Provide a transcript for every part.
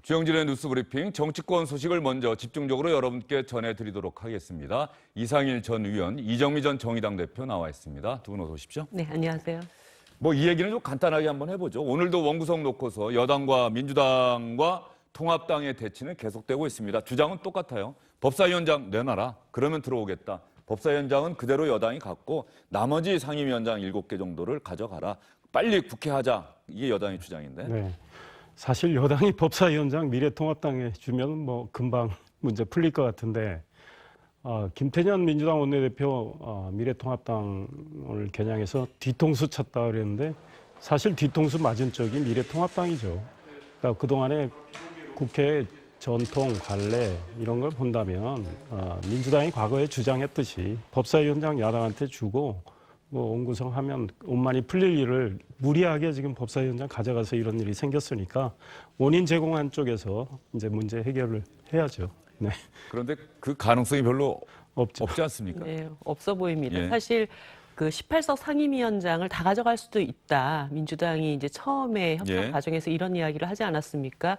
주영진의 뉴스브리핑 정치권 소식을 먼저 집중적으로 여러분께 전해드리도록 하겠습니다. 이상일 전 의원, 이정미 전 정의당 대표 나와 있습니다. 두 분 어서 오십시오. 네, 안녕하세요. 이 얘기는 좀 간단하게 한번 해보죠. 오늘도 원구성 놓고서 여당과 민주당과 통합당의 대치는 계속되고 있습니다. 주장은 똑같아요. 법사위원장 내놔라. 그러면 들어오겠다. 법사위원장은 그대로 여당이 갖고 나머지 상임위원장 7개 정도를 가져가라. 빨리 국회 하자. 이게 여당의 주장인데. 네. 사실 여당이 법사위원장 미래통합당에 주면 금방 문제 풀릴 것 같은데 김태년 민주당 원내대표 미래통합당을 겨냥해서 뒤통수 쳤다 그랬는데 사실 뒤통수 맞은 쪽이 미래통합당이죠. 그러니까 그동안에 국회 전통, 관례 이런 걸 본다면 민주당이 과거에 주장했듯이 법사위원장 야당한테 주고 원구성하면 원만히 풀릴 일을 무리하게 지금 법사위원장 가져가서 이런 일이 생겼으니까 원인 제공한 쪽에서 이제 문제 해결을 해야죠. 네. 그런데 그 가능성이 별로 없지 않습니까? 네, 없어 보입니다. 예. 사실 그 18석 상임위원장을 다 가져갈 수도 있다. 민주당이 이제 처음에 협상 과정에서 이런 이야기를 하지 않았습니까?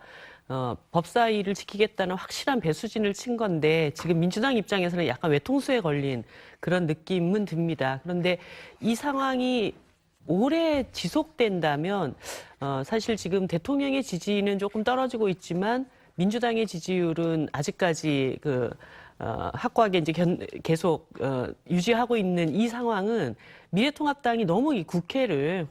법사위를 지키겠다는 확실한 배수진을 친 건데 지금 민주당 입장에서는 약간 외통수에 걸린 그런 느낌은 듭니다. 그런데 이 상황이 오래 지속된다면 사실 지금 대통령의 지지는 조금 떨어지고 있지만 민주당의 지지율은 아직까지 확고하게 이제 계속 유지하고 있는 이 상황은 미래통합당이 너무 이 국회를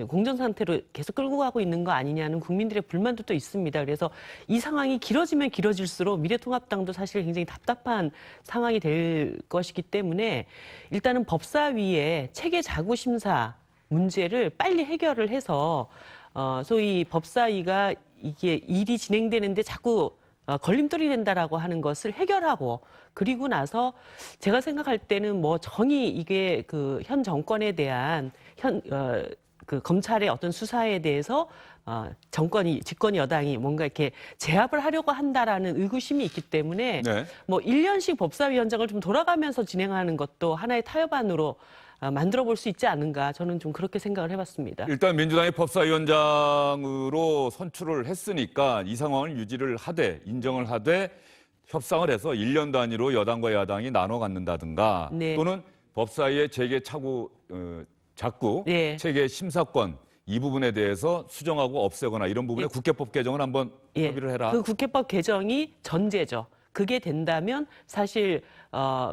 공전 상태로 계속 끌고 가고 있는 거 아니냐는 국민들의 불만도 또 있습니다. 그래서 이 상황이 길어지면 길어질수록 미래통합당도 사실 굉장히 답답한 상황이 될 것이기 때문에 일단은 법사위의 체계 자구 심사 문제를 빨리 해결을 해서 소위 법사위가 이게 일이 진행되는데 자꾸 걸림돌이 된다라고 하는 것을 해결하고 그리고 나서 제가 생각할 때는 정의 이게 현 정권에 대한 검찰의 어떤 수사에 대해서 집권 여당이 뭔가 이렇게 제압을 하려고 한다라는 의구심이 있기 때문에 1년씩 법사위원장을 좀 돌아가면서 진행하는 것도 하나의 타협안으로 만들어 볼 수 있지 않은가 저는 좀 그렇게 생각을 해봤습니다. 일단 민주당이 법사위원장으로 선출을 했으니까 이 상황을 유지를 하되 인정을 하되 협상을 해서 1년 단위로 여당과 야당이 나눠 갖는다든가 또는 법사위의 재계 작구, 체계 심사권 이 부분에 대해서 수정하고 없애거나 이런 부분에 국회법 개정을 한번 협의를 해라. 그 국회법 개정이 전제죠. 그게 된다면 사실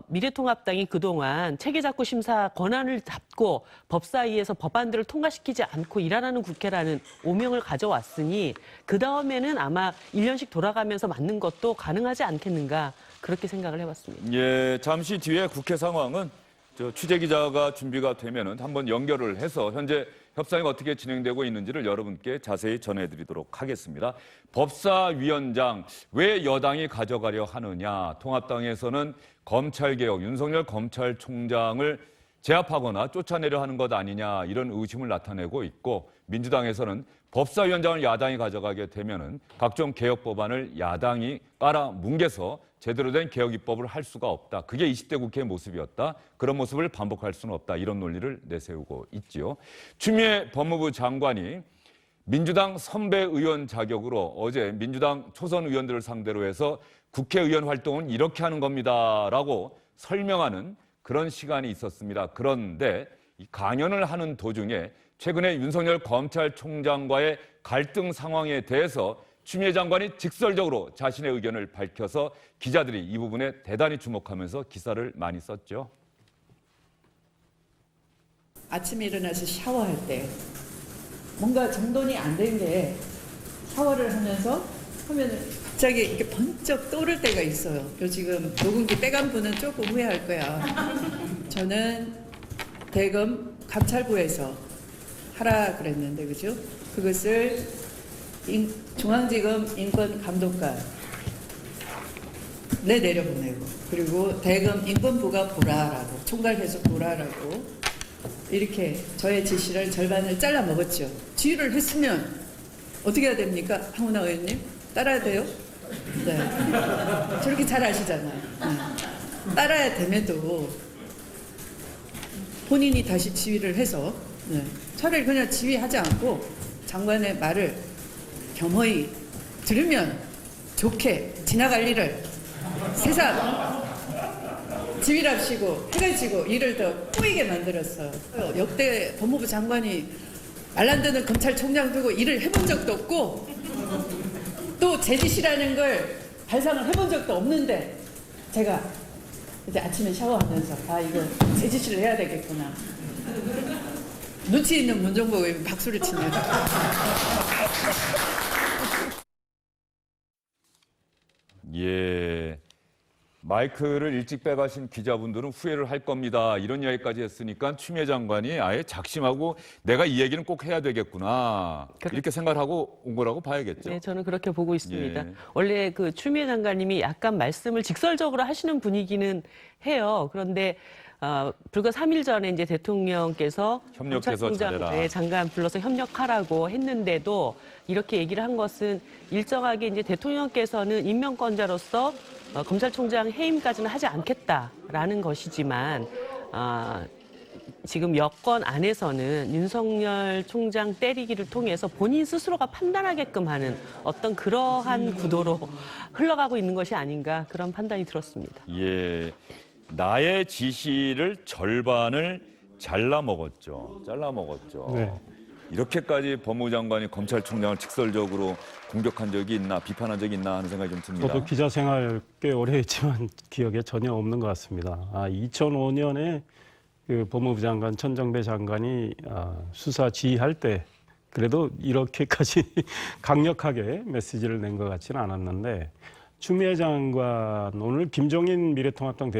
미래통합당이 그동안 체계작구 심사 권한을 잡고 법사위에서 법안들을 통과시키지 않고 일하라는 국회라는 오명을 가져왔으니 그다음에는 아마 1년씩 돌아가면서 맞는 것도 가능하지 않겠는가 그렇게 생각을 해봤습니다. 예, 잠시 뒤에 국회 상황은 취재기자가 준비가 되면은 한번 연결을 해서 현재 협상이 어떻게 진행되고 있는지를 여러분께 자세히 전해드리도록 하겠습니다. 법사위원장 왜 여당이 가져가려 하느냐? 통합당에서는 검찰개혁, 윤석열 검찰총장을 제압하거나 쫓아내려 하는 것 아니냐 이런 의심을 나타내고 있고 민주당에서는 법사위원장을 야당이 가져가게 되면은 각종 개혁 법안을 야당이 깔아뭉개서 제대로 된 개혁 입법을 할 수가 없다. 그게 20대 국회의 모습이었다. 그런 모습을 반복할 수는 없다. 이런 논리를 내세우고 있지요. 추미애 법무부 장관이 민주당 선배 의원 자격으로 어제 민주당 초선 의원들을 상대로 해서 국회의원 활동은 이렇게 하는 겁니다라고 설명하는 그런 시간이 있었습니다. 그런데 이 강연을 하는 도중에 최근에 윤석열 검찰총장과의 갈등 상황에 대해서 추미애 장관이 직설적으로 자신의 의견을 밝혀서 기자들이 이 부분에 대단히 주목하면서 기사를 많이 썼죠. 아침에 일어나서 샤워할 때 뭔가 정돈이 안 된 게 샤워를 하면서 하면 갑자기 이렇게 번쩍 떠오를 때가 있어요. 지금 녹음기 빼간 분은 조금 후회할 거야. 저는 대검 감찰부에서 하라 그랬는데 그죠? 그것을 중앙지검 인권감독관에 내려보내고 그리고 대검 인권부가 보라라고 총괄해서 보라라고 이렇게 저의 지시를 절반을 잘라 먹었죠. 지휘를 했으면 어떻게 해야 됩니까? 황운하 의원님 따라야 돼요? 네. 저렇게 잘 아시잖아요. 네. 따라야 됨에도 본인이 다시 지휘를 해서 차라리 그냥 지휘하지 않고 장관의 말을 겸허히 들으면 좋게 지나갈 일을 세상 지휘랍시고 해가지고 일을 더 꼬이게 만들었어. 역대 법무부 장관이 말 안 듣는 검찰총장 두고 일을 해본 적도 없고 또 제 짓이라는 걸 발상을 해본 적도 없는데 제가 이제 아침에 샤워하면서 아 이거 제 짓을 해야 되겠구나. 눈치 있는 문정부 의원 박수를 치네요. 예. 마이크를 일찍 빼가신 기자분들은 후회를 할 겁니다. 이런 이야기까지 했으니까 추미애 장관이 아예 작심하고 내가 이 얘기는 꼭 해야 되겠구나. 이렇게 생각하고 온 거라고 봐야겠죠. 네, 저는 그렇게 보고 있습니다. 예. 원래 그 추미애 장관님이 약간 말씀을 직설적으로 하시는 분위기는 해요. 그런데 불과 3일 전에 이제 대통령께서 협력해서 잘해라. 네, 장관 불러서 협력하라고 했는데도 이렇게 얘기를 한 것은 일정하게 이제 대통령께서는 임명권자로서 검찰총장 해임까지는 하지 않겠다라는 것이지만 지금 여권 안에서는 윤석열 총장 때리기를 통해서 본인 스스로가 판단하게끔 하는 어떤 그러한 구도로 흘러가고 있는 것이 아닌가 그런 판단이 들었습니다. 예. 나의 지시를 절반을 잘라 먹었죠. 네. 이렇게까지 법무부 장관이 검찰총장을 직설적으로 공격한 적이 있나, 비판한 적이 있나 하는 생각이 좀 듭니다. 저도 기자 생활 꽤 오래 했지만 기억에 전혀 없는 것 같습니다. 2005년에 그 법무부 장관 천정배 장관이 수사 지휘할 때 그래도 이렇게까지 강력하게 메시지를 낸 것 같지는 않았는데 추미애 장관 오늘 김종인 미래통합당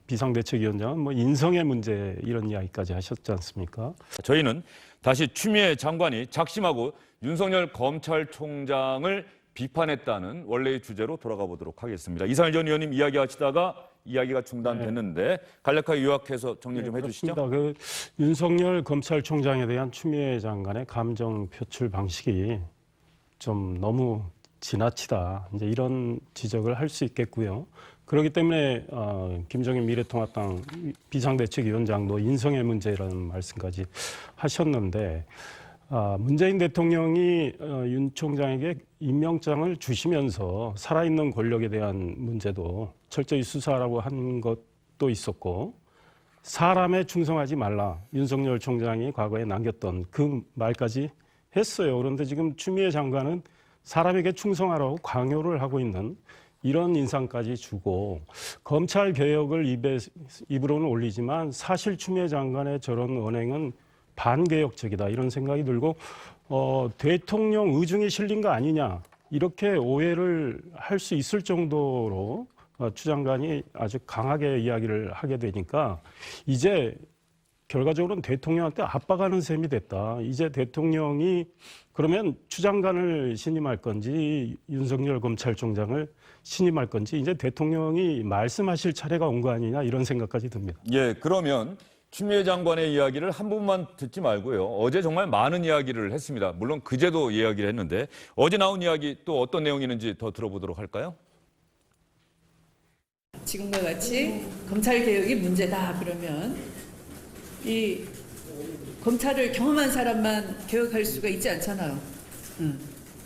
비상대책위원장은 뭐 인성의 문제 이런 이야기까지 하셨지 않습니까? 저희는 다시 추미애 장관이 작심하고 윤석열 검찰총장을 비판했다는 원래의 주제로 돌아가 보도록 하겠습니다. 이상일 전 의원님 이야기하시다가 이야기가 중단됐는데 간략하게 요약해서 정리 좀 해주시죠. 그렇습니다. 그 윤석열 검찰총장에 대한 추미애 장관의 감정 표출 방식이 좀 너무 지나치다. 이제 이런 지적을 할 수 있겠고요. 그렇기 때문에 김종인 미래통합당 비상대책위원장도 인성의 문제라는 말씀까지 하셨는데 문재인 대통령이 윤 총장에게 임명장을 주시면서 살아있는 권력에 대한 문제도 철저히 수사하라고 한 것도 있었고 사람에 충성하지 말라. 윤석열 총장이 과거에 남겼던 그 말까지 했어요. 그런데 지금 추미애 장관은 사람에게 충성하라고 강요를 하고 있는 이런 인상까지 주고 검찰 개혁을 입으로는 올리지만 사실 추미애 장관의 저런 언행은 반개혁적이다 이런 생각이 들고 대통령 의중이 실린 거 아니냐 이렇게 오해를 할 수 있을 정도로 추 장관이 아주 강하게 이야기를 하게 되니까 이제 결과적으로는 대통령한테 압박하는 셈이 됐다. 이제 대통령이 그러면 추 장관을 신임할 건지 윤석열 검찰총장을 신임할 건지 이제 대통령이 말씀하실 차례가 온 거 아니냐 이런 생각까지 듭니다. 예, 그러면 추미애 장관의 이야기를 한 부분만 듣지 말고요. 어제 정말 많은 이야기를 했습니다. 물론 그제도 이야기를 했는데 어제 나온 이야기 또 어떤 내용이 있는지 더 들어보도록 할까요? 지금과 같이 검찰 개혁이 문제다 그러면 이 검찰을 경험한 사람만 개혁할 수가 있지 않잖아요.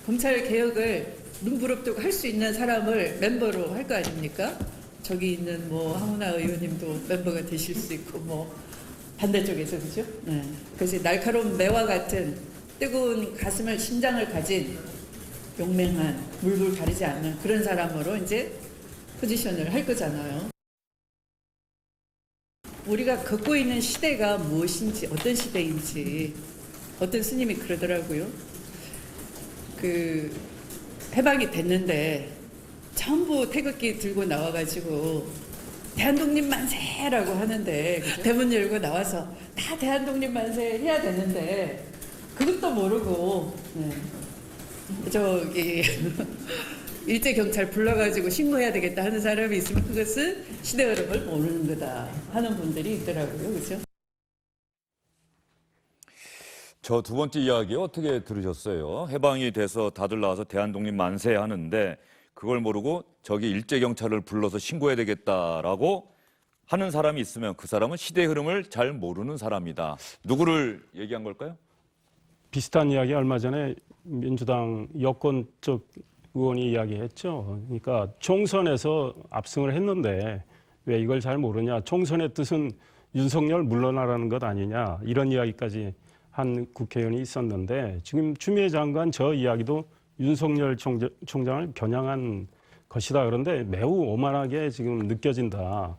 검찰 개혁을 눈부릅뜨고 할 수 있는 사람을 멤버로 할 거 아닙니까? 저기 있는 뭐 황운하 의원님도 멤버가 되실 수 있고 뭐 반대쪽에서 그죠? 네. 그래서 날카로운 매와 같은 뜨거운 가슴을 심장을 가진 용맹한 물불 가리지 않는 그런 사람으로 이제 포지션을 할 거잖아요. 우리가 겪고 있는 시대가 무엇인지 어떤 시대인지 어떤 스님이 그러더라고요. 그 해방이 됐는데 전부 태극기 들고 나와가지고 대한독립 만세라고 하는데 그죠? 대문 열고 나와서 다 대한독립 만세 해야 되는데 그것도 모르고 저기 일제경찰 불러가지고 신고해야 되겠다 하는 사람이 있으면 그것은 시대 흐름을 모르는 거다 하는 분들이 있더라고요. 그렇죠? 저 두 번째 이야기 어떻게 들으셨어요? 해방이 돼서 다들 나와서 대한독립 만세 하는데 그걸 모르고 저기 일제경찰을 불러서 신고해야 되겠다라고 하는 사람이 있으면 그 사람은 시대 흐름을 잘 모르는 사람이다. 누구를 얘기한 걸까요? 비슷한 이야기 얼마 전에 민주당 여권 쪽 의원이 이야기했죠. 그러니까 총선에서 압승을 했는데 왜 이걸 잘 모르냐. 총선의 뜻은 윤석열 물러나라는 것 아니냐. 이런 이야기까지 한 국회의원이 있었는데 지금 추미애 장관 저 이야기도 윤석열 총장을 겨냥한 것이다. 그런데 매우 오만하게 지금 느껴진다.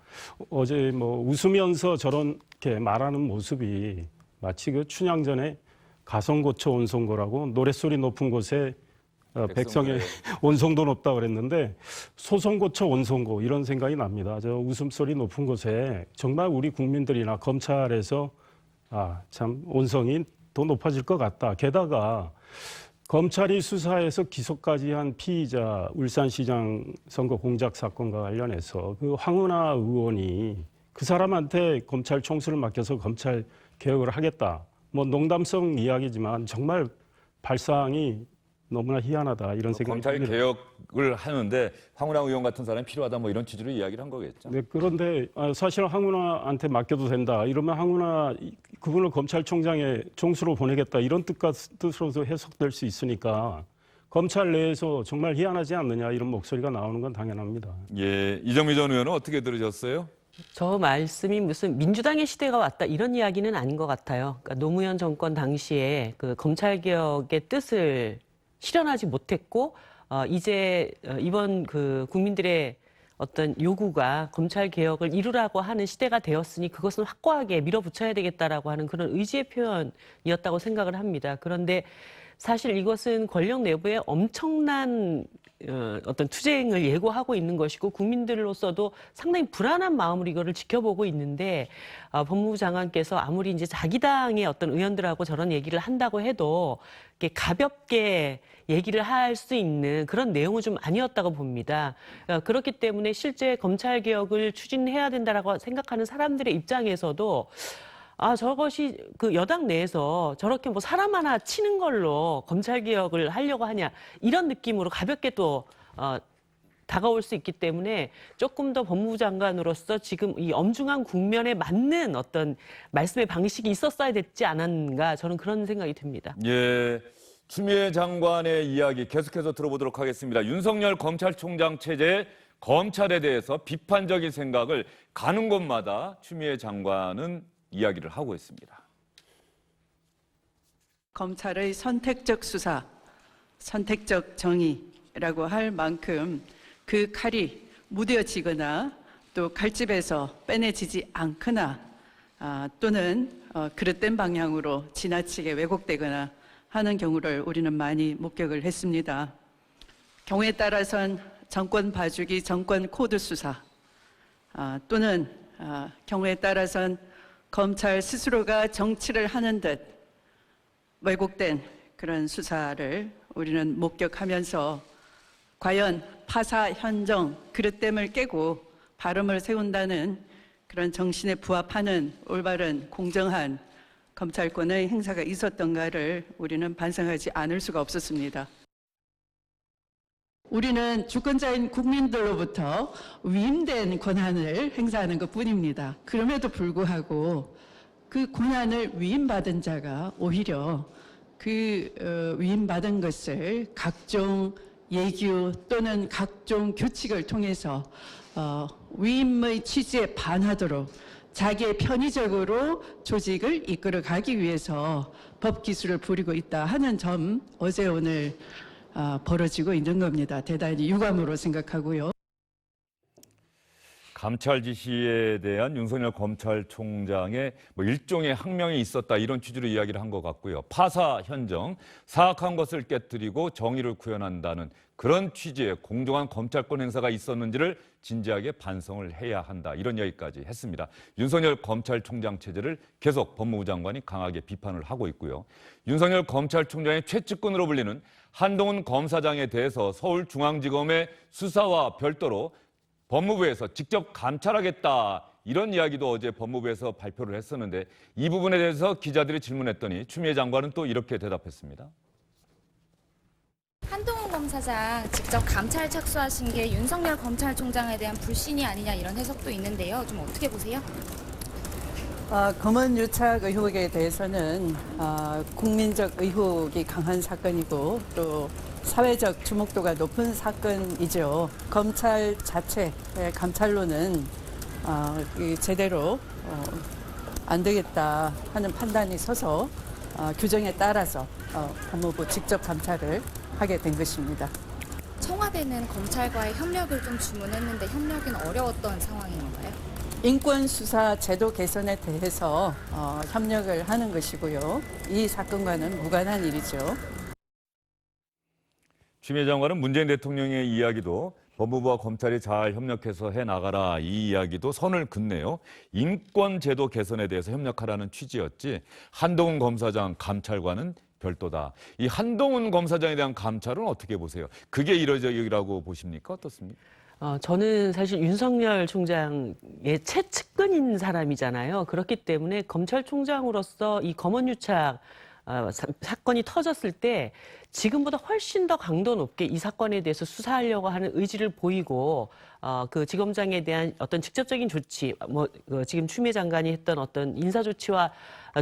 어제 뭐 웃으면서 저렇게 말하는 모습이 마치 그 춘향전에 가성고쳐 온송고라고 노랫소리 높은 곳에 백성의 온송도 높다 그랬는데 소송고쳐 온송고 이런 생각이 납니다. 저 웃음소리 높은 곳에 정말 우리 국민들이나 검찰에서 참 온성이 더 높아질 것 같다. 게다가 검찰이 수사해서 기소까지 한 피의자 울산시장 선거 공작 사건과 관련해서 그 황운하 의원이 그 사람한테 검찰 총수를 맡겨서 검찰 개혁을 하겠다. 뭐 농담성 이야기지만 정말 발상이 너무나 희한하다 이런 생각이 검찰이 듭니다. 개혁을 하는데 황운하 의원 같은 사람이 필요하다 뭐 이런 취지로 이야기를 한 거겠죠. 네, 그런데 사실 황운하한테 맡겨도 된다. 이러면 황운하 그분을 검찰총장의 총수로 보내겠다 이런 뜻으로도 해석될 수 있으니까 검찰 내에서 정말 희한하지 않느냐 이런 목소리가 나오는 건 당연합니다. 예, 이정미 전 의원은 어떻게 들으셨어요? 저 말씀이 무슨 민주당의 시대가 왔다 이런 이야기는 아닌 것 같아요. 그러니까 노무현 정권 당시에 그 검찰개혁의 뜻을 실현하지 못했고 이제 이번 그 국민들의 어떤 요구가 검찰 개혁을 이루라고 하는 시대가 되었으니 그것은 확고하게 밀어붙여야 되겠다라고 하는 그런 의지의 표현이었다고 생각을 합니다. 그런데 사실 이것은 권력 내부에 엄청난 어떤 투쟁을 예고하고 있는 것이고 국민들로서도 상당히 불안한 마음으로 이거를 지켜보고 있는데 법무부 장관께서 아무리 이제 자기 당의 어떤 의원들하고 저런 얘기를 한다고 해도 이렇게 가볍게 얘기를 할 수 있는 그런 내용은 좀 아니었다고 봅니다. 그렇기 때문에 실제 검찰 개혁을 추진해야 된다라고 생각하는 사람들의 입장에서도 저것이 그 여당 내에서 저렇게 뭐 사람 하나 치는 걸로 검찰 개혁을 하려고 하냐 이런 느낌으로 가볍게 또 다가올 수 있기 때문에 조금 더 법무부 장관으로서 지금 이 엄중한 국면에 맞는 어떤 말씀의 방식이 있었어야 됐지 않았는가 저는 그런 생각이 듭니다. 예, 추미애 장관의 이야기 계속해서 들어보도록 하겠습니다. 윤석열 검찰총장 체제의 검찰에 대해서 비판적인 생각을 가는 곳마다 추미애 장관은 이야기를 하고 있습니다. 검찰의 선택적 수사, 선택적 정의라고 할 만큼 그 칼이 무뎌지거나 또 칼집에서 빼내지지 않거나 또는 그릇된 방향으로 지나치게 왜곡되거나 하는 경우를 우리는 많이 목격을 했습니다. 경우에 따라선 정권 봐주기, 정권 코드 수사 또는 경우에 따라선 검찰 스스로가 정치를 하는 듯 왜곡된 그런 수사를 우리는 목격하면서 과연 파사 현정 그릇됨을 깨고 발음을 세운다는 그런 정신에 부합하는 올바른 공정한 검찰권의 행사가 있었던가를 우리는 반성하지 않을 수가 없었습니다. 우리는 주권자인 국민들로부터 위임된 권한을 행사하는 것뿐입니다. 그럼에도 불구하고 그 권한을 위임받은 자가 오히려 그 위임받은 것을 각종 예규 또는 각종 규칙을 통해서 위임의 취지에 반하도록 자기의 편의적으로 조직을 이끌어 가기 위해서 법 기술을 부리고 있다 하는 점 어제 오늘 벌어지고 있는 겁니다. 대단히 유감으로 생각하고요. 감찰 지시에 대한 윤석열 검찰총장의 일종의 항명이 있었다 이런 취지로 이야기를 한 것 같고요. 파사 현정, 사악한 것을 깨뜨리고 정의를 구현한다는 그런 취지의 공정한 검찰권 행사가 있었는지를 진지하게 반성을 해야 한다 이런 이야기까지 했습니다. 윤석열 검찰총장 체제를 계속 법무부 장관이 강하게 비판을 하고 있고요. 윤석열 검찰총장의 최측근으로 불리는 한동훈 검사장에 대해서 서울중앙지검의 수사와 별도로 법무부에서 직접 감찰하겠다 이런 이야기도 어제 법무부에서 발표를 했었는데 이 부분에 대해서 기자들이 질문했더니 추미애 장관은 또 이렇게 대답했습니다. 한동훈 검사장 직접 감찰 착수하신 게 윤석열 검찰총장에 대한 불신이 아니냐 이런 해석도 있는데요. 좀 어떻게 보세요? 검언 유착 의혹에 대해서는 국민적 의혹이 강한 사건이고 또 사회적 주목도가 높은 사건이죠. 검찰 자체의 감찰로는 제대로 안 되겠다 하는 판단이 서서 규정에 따라서 법무부 직접 감찰을 하게 된 것입니다. 청와대는 검찰과의 협력을 좀 주문했는데 협력은 어려웠던 상황인 건가요? 인권수사 제도 개선에 대해서 협력을 하는 것이고요. 이 사건과는 무관한 일이죠. 추미애 장관은 문재인 대통령의 이야기도 법무부와 검찰이 잘 협력해서 해나가라 이 이야기도 선을 긋네요. 인권제도 개선에 대해서 협력하라는 취지였지 한동훈 검사장 감찰과는 별도다. 이 한동훈 검사장에 대한 감찰은 어떻게 보세요? 그게 이례적이라고 보십니까? 어떻습니까? 저는 사실 윤석열 총장의 최측근인 사람이잖아요. 그렇기 때문에 검찰총장으로서 이 검언유착 사건이 터졌을 때 지금보다 훨씬 더 강도 높게 이 사건에 대해서 수사하려고 하는 의지를 보이고 그 지검장에 대한 어떤 직접적인 조치, 지금 추미애 장관이 했던 어떤 인사 조치와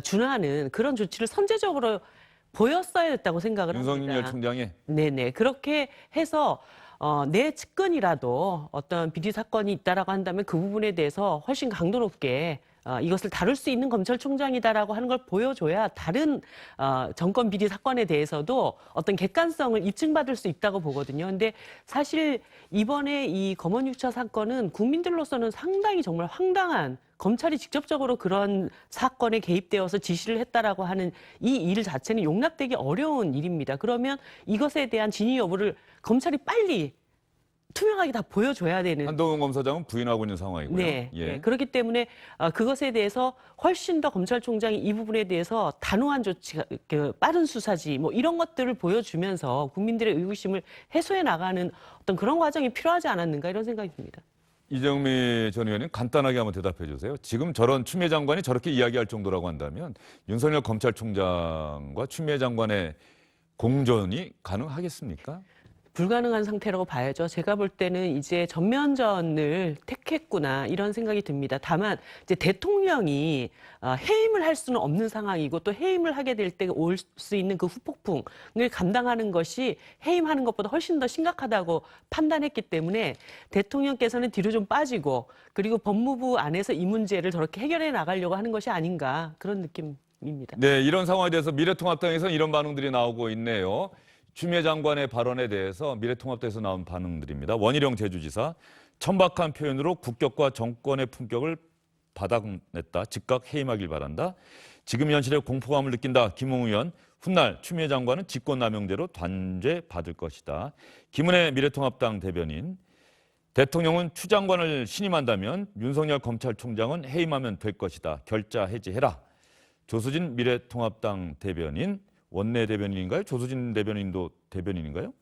준하는 그런 조치를 선제적으로 보였어야 했다고 생각을 합니다. 윤석열 총장이 네네 그렇게 해서 내 측근이라도 어떤 비리 사건이 있다라고 한다면 그 부분에 대해서 훨씬 강도 높게 이것을 다룰 수 있는 검찰총장이다라고 하는 걸 보여줘야 다른 정권 비리 사건에 대해서도 어떤 객관성을 입증받을 수 있다고 보거든요. 근데 사실 이번에 이 검언유착 사건은 국민들로서는 상당히 정말 황당한 검찰이 직접적으로 그런 사건에 개입되어서 지시를 했다라고 하는 이 일 자체는 용납되기 어려운 일입니다. 그러면 이것에 대한 진위 여부를 검찰이 빨리 투명하게 다 보여줘야 되는. 한동훈 검사장은 부인하고 있는 상황이고요. 네, 예. 네. 그렇기 때문에 그것에 대해서 훨씬 더 검찰총장이 이 부분에 대해서 단호한 조치, 빠른 수사지 뭐 이런 것들을 보여주면서 국민들의 의구심을 해소해 나가는 어떤 그런 과정이 필요하지 않았는가 이런 생각이 듭니다. 이정미 전 의원님 간단하게 한번 대답해 주세요. 지금 저런 추미애 장관이 저렇게 이야기할 정도라고 한다면 윤석열 검찰총장과 추미애 장관의 공전이 가능하겠습니까? 불가능한 상태라고 봐야죠. 제가 볼 때는 이제 전면전을 택했구나 이런 생각이 듭니다. 다만 이제 대통령이 해임을 할 수는 없는 상황이고 또 해임을 하게 될 때 올 수 있는 그 후폭풍을 감당하는 것이 해임하는 것보다 훨씬 더 심각하다고 판단했기 때문에 대통령께서는 뒤로 좀 빠지고 그리고 법무부 안에서 이 문제를 저렇게 해결해 나가려고 하는 것이 아닌가 그런 느낌입니다. 네, 이런 상황에 대해서 미래통합당에서는 이런 반응들이 나오고 있네요. 추미애 장관의 발언에 대해서 미래통합당에서 나온 반응들입니다. 원희룡 제주지사, 천박한 표현으로 국격과 정권의 품격을 바닥냈다. 즉각 해임하길 바란다. 지금 현실에 공포감을 느낀다. 김웅 의원, 훗날 추미애 장관은 직권남용죄로 단죄받을 것이다. 김은혜 미래통합당 대변인, 대통령은 추 장관을 신임한다면 윤석열 검찰총장은 해임하면 될 것이다. 결자 해지해라. 조수진 미래통합당 대변인, 원내 대변인인가요? 조수진 대변인도 대변인인가요?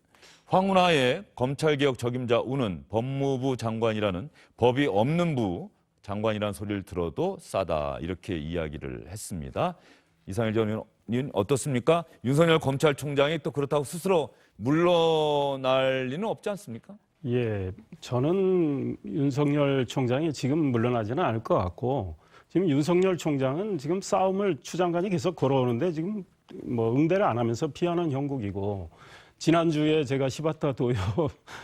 황운하의 검찰개혁 적임자 우는 법무부 장관이라는 법이 없는 부 장관이라는 소리를 들어도 싸다. 이렇게 이야기를 했습니다. 이상일 전 의원님 어떻습니까? 윤석열 검찰총장이 또 그렇다고 스스로 물러날 리는 없지 않습니까? 예, 저는 윤석열 총장이 지금 물러나지는 않을 것 같고 지금 윤석열 총장은 지금 싸움을 추 장관이 계속 걸어오는데 지금 뭐 응대를 안 하면서 피하는 형국이고 지난주에 제가 시바타 도요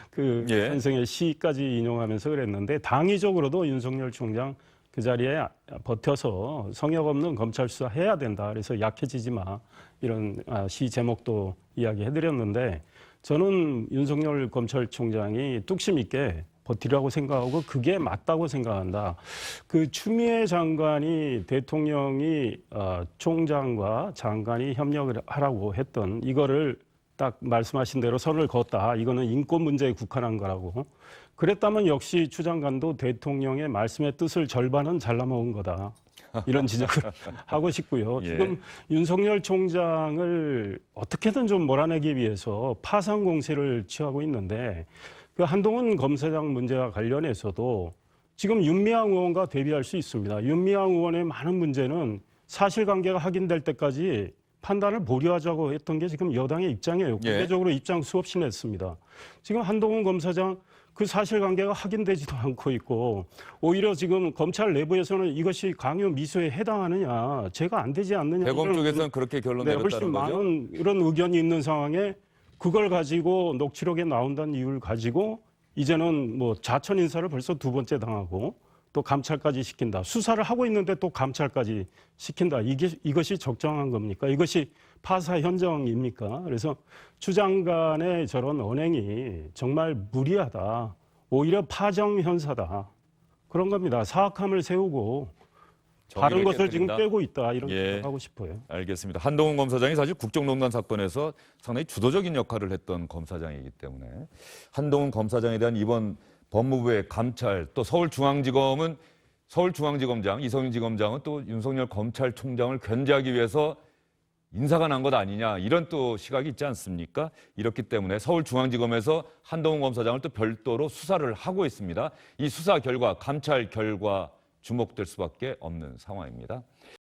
그 선생의 시까지 인용하면서 그랬는데 당위적으로도 윤석열 총장 그 자리에 버텨서 성역 없는 검찰 수사 해야 된다. 그래서 약해지지 마. 이런 시 제목도 이야기해드렸는데 저는 윤석열 검찰총장이 뚝심 있게 버티라고 생각하고 그게 맞다고 생각한다. 그 추미애 장관이 대통령이 총장과 장관이 협력을 하라고 했던 이거를 딱 말씀하신 대로 선을 그었다. 이거는 인권 문제에 국한한 거라고. 그랬다면 역시 추 장관도 대통령의 말씀의 뜻을 절반은 잘라먹은 거다. 이런 지적을 하고 싶고요. 지금 윤석열 총장을 어떻게든 좀 몰아내기 위해서 파상 공세를 취하고 있는데 그 한동훈 검사장 문제와 관련해서도 지금 윤미향 의원과 대비할 수 있습니다. 윤미향 의원의 많은 문제는 사실관계가 확인될 때까지 판단을 보류하자고 했던 게 지금 여당의 입장이에요. 공개적으로 입장 수없이 냈습니다. 지금 한동훈 검사장 그 사실관계가 확인되지도 않고 있고 오히려 지금 검찰 내부에서는 이것이 강요 미수에 해당하느냐, 제가 안 되지 않느냐. 대검 쪽에서는 그렇게 결론 내렸다는 훨씬 거죠? 많은 이런 의견이 있는 상황에 그걸 가지고 녹취록에 나온다는 이유를 가지고 이제는 뭐 자천 인사를 벌써 두 번째 당하고 또 감찰까지 시킨다. 수사를 하고 있는데 또 감찰까지 시킨다. 이것이 적정한 겁니까? 이것이 파사 현정입니까? 그래서 추 장관의 저런 언행이 정말 무리하다. 오히려 파정 현사다. 그런 겁니다. 사악함을 세우고 다른 정의를 것을 지금 깨뜨린다. 떼고 있다. 이런 예. 생각하고 싶어요. 알겠습니다. 한동훈 검사장이 사실 국정농단 사건에서 상당히 주도적인 역할을 했던 검사장이기 때문에 한동훈 검사장에 대한 이번 법무부의 감찰, 또 서울중앙지검은 서울중앙지검장, 이성윤 지검장은 또 윤석열 검찰총장을 견제하기 위해서 인사가 난 것 아니냐, 이런 또 시각이 있지 않습니까? 이렇기 때문에 서울중앙지검에서 한동훈 검사장을 또 별도로 수사를 하고 있습니다. 이 수사 결과, 감찰 결과 주목될 수밖에 없는 상황입니다.